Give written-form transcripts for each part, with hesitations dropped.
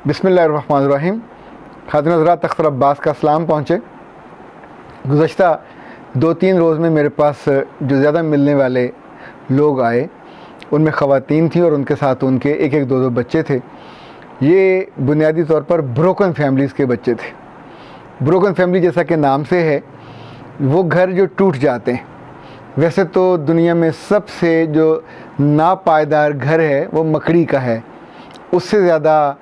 बिस्मिल्लाहिर्रहमानिर्रहीम। खातिन हज़रात, अख्तर अब्बास का सलाम पहुँचे। गुज़श्ता 2-3 रोज़ में मेरे पास जो ज़्यादा मिलने वाले लोग आए उनमें ख़वातीन थी और उनके साथ उनके 1-1, 2-2 बच्चे थे। ये बुनियादी तौर पर ब्रोकन फैमिलीज़ के बच्चे थे। ब्रोकन फैमिली जैसा कि नाम से है, वो घर जो टूट जाते हैं। वैसे तो दुनिया में सबसे जो नापायदार घर है वो मकड़ी का है। उससे ज़्यादा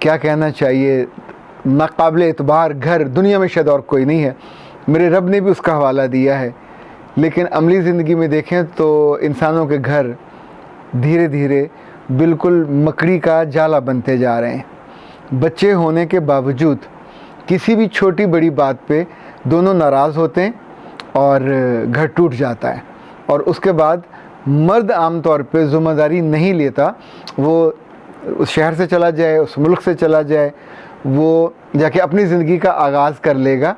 क्या कहना चाहिए, नाकाबिल एतबार घर दुनिया में शायद और कोई नहीं है। मेरे रब ने भी उसका हवाला दिया है। लेकिन अमली ज़िंदगी में देखें तो इंसानों के घर धीरे धीरे बिल्कुल मकड़ी का जाला बनते जा रहे हैं। बच्चे होने के बावजूद किसी भी छोटी बड़ी बात पे दोनों नाराज़ होते हैं और घर टूट जाता है। और उसके बाद मर्द आम तौर पे ज़िम्मेदारी नहीं लेता। वो उस शहर से चला जाए, उस मुल्क से चला जाए, वो जाके अपनी ज़िंदगी का आगाज़ कर लेगा।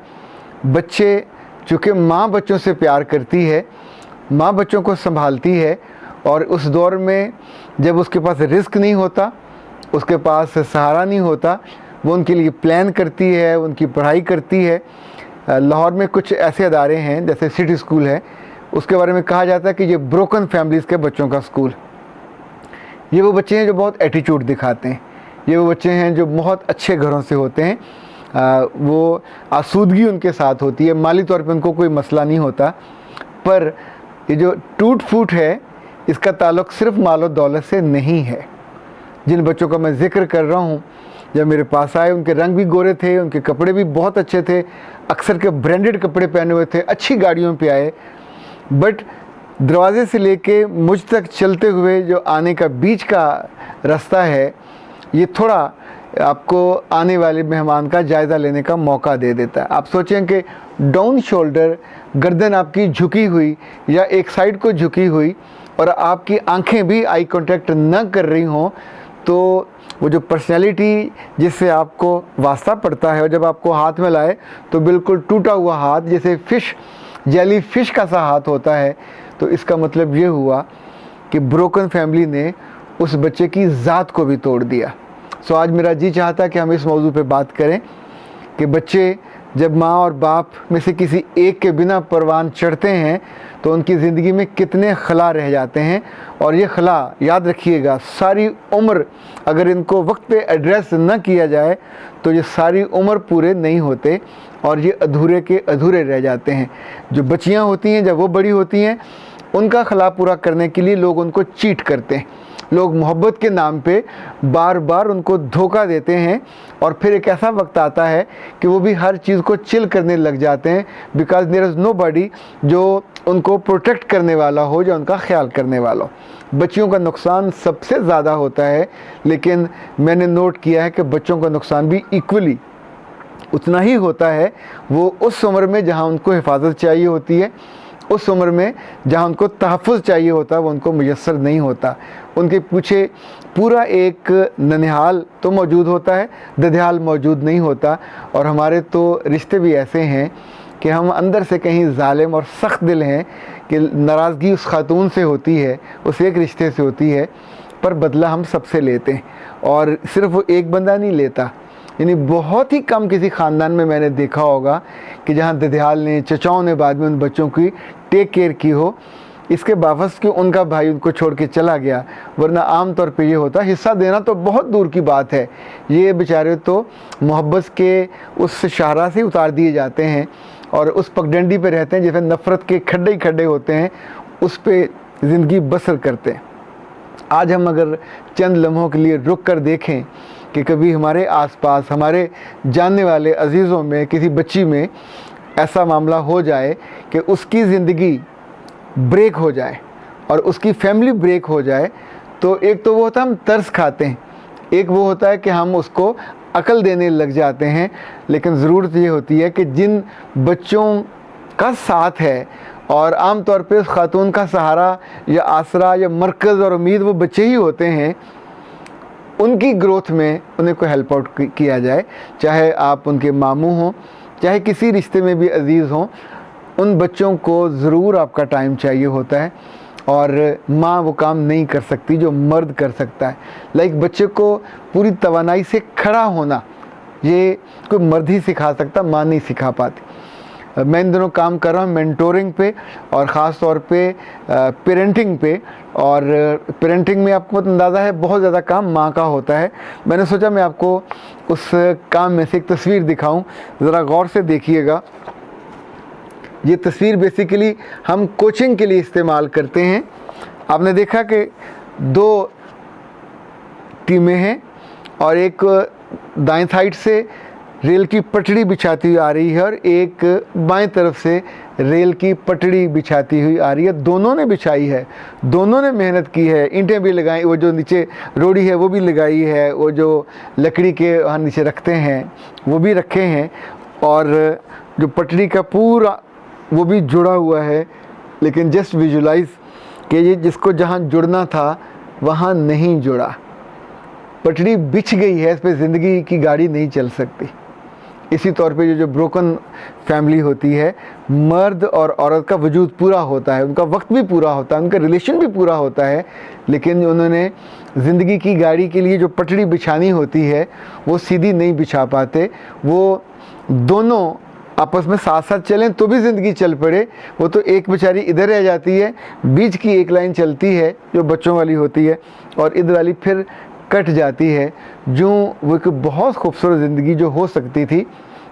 बच्चे, चूँकि माँ बच्चों से प्यार करती है, माँ बच्चों को संभालती है, और उस दौर में जब उसके पास रिस्क नहीं होता, उसके पास सहारा नहीं होता, वो उनके लिए प्लान करती है, उनकी पढ़ाई करती है। लाहौर में कुछ ऐसे अदारे हैं जैसे सिटी स्कूल है, उसके बारे में कहा जाता है कि ये ब्रोकन फैमिलीज़ के बच्चों का स्कूल। ये वो बच्चे हैं जो बहुत एटीट्यूड दिखाते हैं। ये वो बच्चे हैं जो बहुत अच्छे घरों से होते हैं। वो आसूदगी उनके साथ होती है, माली तौर पे उनको कोई मसला नहीं होता। पर ये जो टूट फूट है, इसका ताल्लुक़ सिर्फ मालो दौलत से नहीं है। जिन बच्चों का मैं ज़िक्र कर रहा हूँ, जब मेरे पास आए, उनके रंग भी गोरे थे, उनके कपड़े भी बहुत अच्छे थे, अक्सर के ब्रांडेड कपड़े पहने हुए थे, अच्छी गाड़ियों पे आए। बट दरवाज़े से लेके मुझ तक चलते हुए जो आने का बीच का रास्ता है, ये थोड़ा आपको आने वाले मेहमान का जायज़ा लेने का मौका दे देता है। आप सोचें कि डाउन शोल्डर, गर्दन आपकी झुकी हुई या एक साइड को झुकी हुई, और आपकी आंखें भी आई कांटेक्ट न कर रही हों, तो वो जो पर्सनैलिटी जिससे आपको वास्ता पड़ता है, और जब आपको हाथ में लाए तो बिल्कुल टूटा हुआ हाथ, जैसे फ़िश, जेली फ़िश का सा हाथ होता है। तो इसका मतलब ये हुआ कि ब्रोकन फैमिली ने उस बच्चे की ज़ात को भी तोड़ दिया। सो आज मेरा जी चाहता कि हम इस मौजू पे बात करें कि बच्चे जब माँ और बाप में से किसी एक के बिना परवान चढ़ते हैं तो उनकी ज़िंदगी में कितने खला रह जाते हैं। और ये खला, याद रखिएगा, सारी उम्र अगर इनको वक्त पे एड्रेस न किया जाए तो ये सारी उम्र पूरे नहीं होते और ये अधूरे के अधूरे रह जाते हैं। जो बच्चियाँ होती हैं, जब वो बड़ी होती हैं, उनका खला पूरा करने के लिए लोग उनको चीट करते हैं। लोग मोहब्बत के नाम पे बार बार उनको धोखा देते हैं, और फिर एक ऐसा वक्त आता है कि वो भी हर चीज़ को चिल करने लग जाते हैं, बिकॉज देयर इज़ नोबडी जो उनको प्रोटेक्ट करने वाला हो, जो उनका ख्याल करने वाला हो। बच्चियों का नुकसान सबसे ज़्यादा होता है, लेकिन मैंने नोट किया है कि बच्चों का नुकसान भी इक्वली उतना ही होता है। वो उस उम्र में जहाँ उनको हिफाजत चाहिए होती है, उस उम्र में जहाँ उनको तहफ़्फ़ुज़ चाहिए होता है, वो उनको मुयस्सर नहीं होता। उनके पीछे पूरा एक ननिहाल तो मौजूद होता है, ददियाल मौजूद नहीं होता। और हमारे तो रिश्ते भी ऐसे हैं कि हम अंदर से कहीं ज़ालिम और सख्त दिल हैं कि नाराज़गी उस खातून से होती है, उस एक रिश्ते से होती है, पर बदला हम सबसे लेते हैं। और सिर्फ वो एक बंदा नहीं लेता, यानी बहुत ही कम किसी ख़ानदान में मैंने देखा होगा कि जहाँ ददियाल ने, चचाओं ने बाद में उन बच्चों की टेक केयर की हो, इसके बावजूद कि उनका भाई उनको छोड़ के चला गया। वरना आम तौर पे ये होता, हिस्सा देना तो बहुत दूर की बात है, ये बेचारे तो मोहब्बत के उस शाहरा से उतार दिए जाते हैं और उस पगडंडी पे रहते हैं, जैसे नफ़रत के खड्डे ही खड्डे होते हैं, उस पर ज़िंदगी बसर करते हैं। आज हम अगर चंद लम्हों के लिए रुक कर देखें कि कभी हमारे आसपास, हमारे जानने वाले अजीज़ों में, किसी बच्ची में ऐसा मामला हो जाए कि उसकी ज़िंदगी ब्रेक हो जाए और उसकी फैमिली ब्रेक हो जाए, तो एक तो वो होता है हम तरस खाते हैं, एक वो होता है कि हम उसको अकल देने लग जाते हैं। लेकिन ज़रूरत ये होती है कि जिन बच्चों का साथ है, और आम तौर पे उस खातून का सहारा या आसरा या मरकज़ और उम्मीद वो बच्चे ही होते हैं, उनकी ग्रोथ में उन्हें को हेल्प आउट किया जाए। चाहे आप उनके मामू हों, चाहे किसी रिश्ते में भी अजीज़ हों, उन बच्चों को ज़रूर आपका टाइम चाहिए होता है। और माँ वो काम नहीं कर सकती जो मर्द कर सकता है। लाइक बच्चे को पूरी तवानाई से खड़ा होना ये कोई मर्द ही सिखा सकता, माँ नहीं सिखा पाती। मैं इन दिनों काम कर रहा हूँ मेंटोरिंग पे और ख़ास तौर पे पेरेंटिंग पे, और पेरेंटिंग में आपको अंदाज़ा है बहुत ज़्यादा काम माँ का होता है। मैंने सोचा मैं आपको उस काम में से एक तस्वीर दिखाऊं, ज़रा गौर से देखिएगा। ये तस्वीर बेसिकली हम कोचिंग के लिए इस्तेमाल करते हैं। आपने देखा कि 2 टीमें हैं और एक दाएं साइड से रेल की पटड़ी बिछाती हुई आ रही है और एक बाएं तरफ से रेल की पटड़ी बिछाती हुई आ रही है। दोनों ने बिछाई है, दोनों ने मेहनत की है, ईंटें भी लगाई, वो जो नीचे रोड़ी है वो भी लगाई है, वो जो लकड़ी के वहाँ नीचे रखते हैं वो भी रखे हैं, और जो पटड़ी का पूरा वो भी जुड़ा हुआ है। लेकिन जस्ट विजुलाइज कि ये जिसको जहाँ जुड़ना था वहाँ नहीं जुड़ा, पटड़ी बिछ गई है, इस पर ज़िंदगी की गाड़ी नहीं चल सकती। इसी तौर पे जो ब्रोकन फैमिली होती है, मर्द और औरत का वजूद पूरा होता है, उनका वक्त भी पूरा होता है, उनका रिलेशन भी पूरा होता है, लेकिन उन्होंने ज़िंदगी की गाड़ी के लिए जो पटड़ी बिछानी होती है वो सीधी नहीं बिछा पाते। वो दोनों आपस में साथ साथ चलें तो भी ज़िंदगी चल पड़े, वो तो एक बेचारी इधर रह जाती है, बीच की एक लाइन चलती है जो बच्चों वाली होती है और इधर वाली फिर कट जाती है। जो वो एक बहुत खूबसूरत ज़िंदगी जो हो सकती थी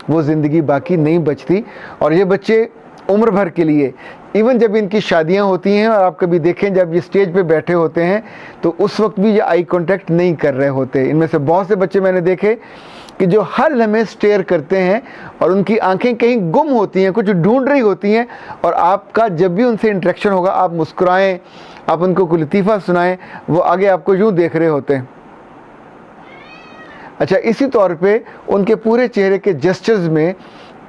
वो ज़िंदगी बाकी नहीं बचती। और ये बच्चे उम्र भर के लिए, इवन जब इनकी शादियां होती हैं और आप कभी देखें जब ये स्टेज पे बैठे होते हैं तो उस वक्त भी ये आई कांटेक्ट नहीं कर रहे होते। इनमें से बहुत से बच्चे मैंने देखे कि जो हर लम्हे स्टेयर करते हैं और उनकी आंखें कहीं गुम होती हैं, कुछ ढूंढ रही होती हैं, और आपका जब भी उनसे इंटरेक्शन होगा आप मुस्कुराएं, आप उनको कोई लतीफ़ा सुनाएं, वो आगे आपको यूँ देख रहे होते हैं। अच्छा, इसी तौर पे उनके पूरे चेहरे के जेस्चर्स में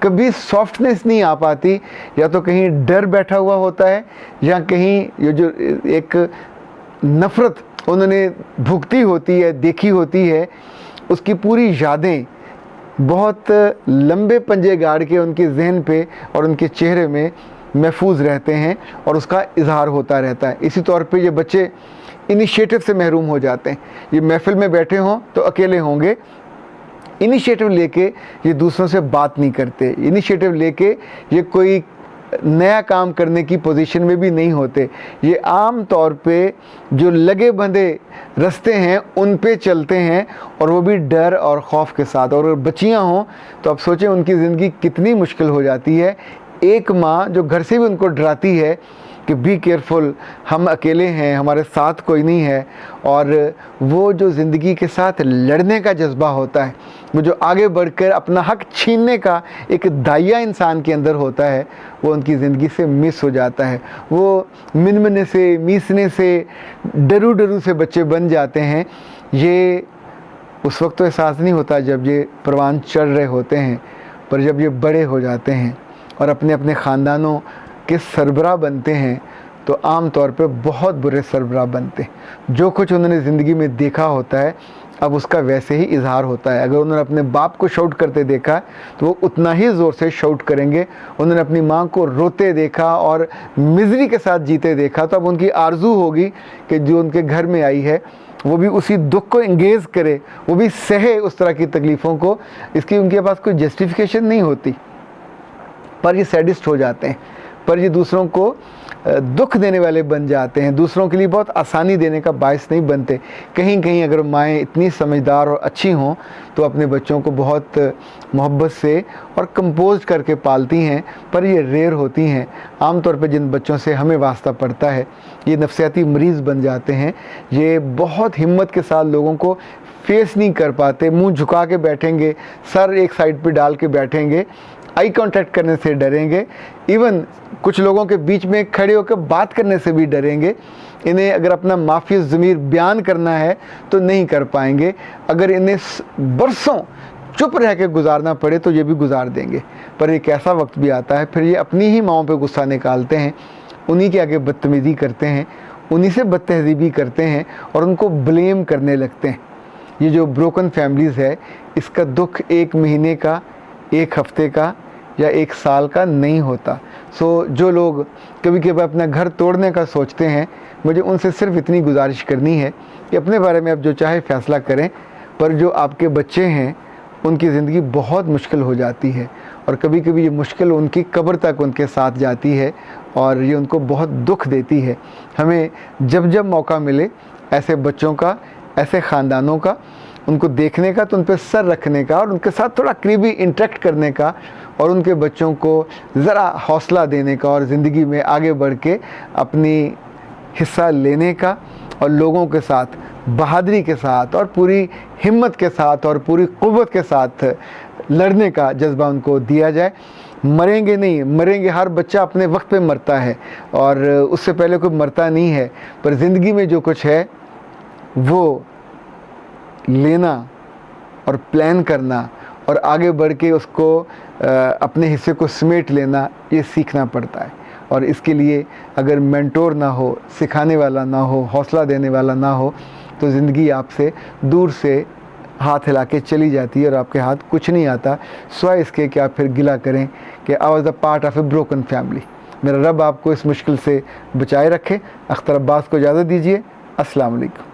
कभी सॉफ्टनेस नहीं आ पाती, या तो कहीं डर बैठा हुआ होता है या कहीं ये जो एक नफ़रत उन्होंने भुगती होती है, देखी होती है, उसकी पूरी यादें बहुत लंबे पंजे गाड़ के उनके जहन पे और उनके चेहरे में महफूज रहते हैं और उसका इजहार होता रहता है। इसी तौर पे ये बच्चे इनिशिएटिव से महरूम हो जाते हैं। ये महफिल में बैठे हों तो अकेले होंगे, इनिशिएटिव लेके ये दूसरों से बात नहीं करते, इनिशिएटिव लेके ये कोई नया काम करने की पोजीशन में भी नहीं होते। ये आम तौर पे जो लगे बंधे रास्ते हैं उन पे चलते हैं, और वो भी डर और खौफ के साथ। और अगर बच्चियाँ हों तो आप सोचें उनकी ज़िंदगी कितनी मुश्किल हो जाती है। एक माँ जो घर से भी उनको डराती है कि बी केयरफुल, हम अकेले हैं, हमारे साथ कोई नहीं है, और वो जो ज़िंदगी के साथ लड़ने का जज्बा होता है, वो जो आगे बढ़कर अपना हक छीनने का एक दाइया इंसान के अंदर होता है, वो उनकी ज़िंदगी से मिस हो जाता है। वो मिनमने से, मीसने से, डरू डरू से बच्चे बन जाते हैं। ये उस वक्त तो एहसास नहीं होता जब ये परवान चढ़ रहे होते हैं, पर जब ये बड़े हो जाते हैं और अपने अपने ख़ानदानों के सरबराह बनते हैं तो आम तौर पे बहुत बुरे सरबराह बनते हैं। जो कुछ उन्होंने ज़िंदगी में देखा होता है अब उसका वैसे ही इजहार होता है। अगर उन्होंने अपने बाप को शाउट करते देखा तो वो उतना ही ज़ोर से शाउट करेंगे। उन्होंने अपनी माँ को रोते देखा और मिज़री के साथ जीते देखा तो अब उनकी आरज़ू होगी कि जो उनके घर में आई है वो भी उसी दुख को इंगेज करे, वो भी सहे उस तरह की तकलीफ़ों को। इसकी उनके पास कोई जस्टिफिकेशन नहीं होती, पर ये सैडिस्ट हो जाते हैं, पर ये दूसरों को दुख देने वाले बन जाते हैं, दूसरों के लिए बहुत आसानी देने का बायस नहीं बनते। कहीं कहीं अगर माएँ इतनी समझदार और अच्छी हों तो अपने बच्चों को बहुत मोहब्बत से और कंपोज करके पालती हैं, पर ये रेयर होती हैं। आम तौर पे जिन बच्चों से हमें वास्ता पड़ता है ये नफसियाती मरीज़ बन जाते हैं। ये बहुत हिम्मत के साथ लोगों को फेस नहीं कर पाते, मुंह झुका के बैठेंगे, सर एक साइड पे डाल के बैठेंगे, आई कांटेक्ट करने से डरेंगे, इवन कुछ लोगों के बीच में खड़े होकर बात करने से भी डरेंगे। इन्हें अगर अपना माफी ज़मीर बयान करना है तो नहीं कर पाएंगे। अगर इन्हें बरसों चुप रह के गुजारना पड़े तो ये भी गुजार देंगे। पर एक ऐसा वक्त भी आता है फिर ये अपनी ही माँओं पे गुस्सा निकालते हैं, उन्हीं के आगे बदतमीज़ी करते हैं, उन्हीं से बदतहज़ीबी करते हैं और उनको ब्लेम करने लगते हैं। ये जो ब्रोकन फैमिलीज़ है इसका दुख 1 महीने का, 1 हफ्ते का या 1 साल का नहीं होता। सो जो लोग कभी कभी अपना घर तोड़ने का सोचते हैं मुझे उनसे सिर्फ इतनी गुजारिश करनी है कि अपने बारे में आप जो चाहे फ़ैसला करें, पर जो आपके बच्चे हैं उनकी ज़िंदगी बहुत मुश्किल हो जाती है और कभी कभी ये मुश्किल उनकी कब्र तक उनके साथ जाती है और ये उनको बहुत दुख देती है। हमें जब जब मौका मिले ऐसे बच्चों का, ऐसे ख़ानदानों का, उनको देखने का, तो उन पर सर रखने का और उनके साथ थोड़ा करीबी इंटरेक्ट करने का और उनके बच्चों को ज़रा हौसला देने का और ज़िंदगी में आगे बढ़ के अपनी हिस्सा लेने का और लोगों के साथ बहादुरी के साथ और पूरी हिम्मत के साथ और पूरी क़ुव्वत के साथ लड़ने का जज्बा उनको दिया जाए। मरेंगे नहीं, मरेंगे, हर बच्चा अपने वक्त पे मरता है और उससे पहले कोई मरता नहीं है, पर ज़िंदगी में जो कुछ है वो लेना और प्लान करना और आगे बढ़ के उसको अपने हिस्से को समेट लेना, ये सीखना पड़ता है। और इसके लिए अगर मेंटोर ना हो, सिखाने वाला ना हो, हौसला देने वाला ना हो, तो ज़िंदगी आपसे दूर से हाथ हिला के चली जाती है और आपके हाथ कुछ नहीं आता, सिवाय इसके कि आप फिर गिला करें कि I was the part of A broken family. मेरा रब आपको इस मुश्किल से बचाए रखे। अख्तर अब्बास को इजाज़त दीजिए। अस्सलाम वालेकुम।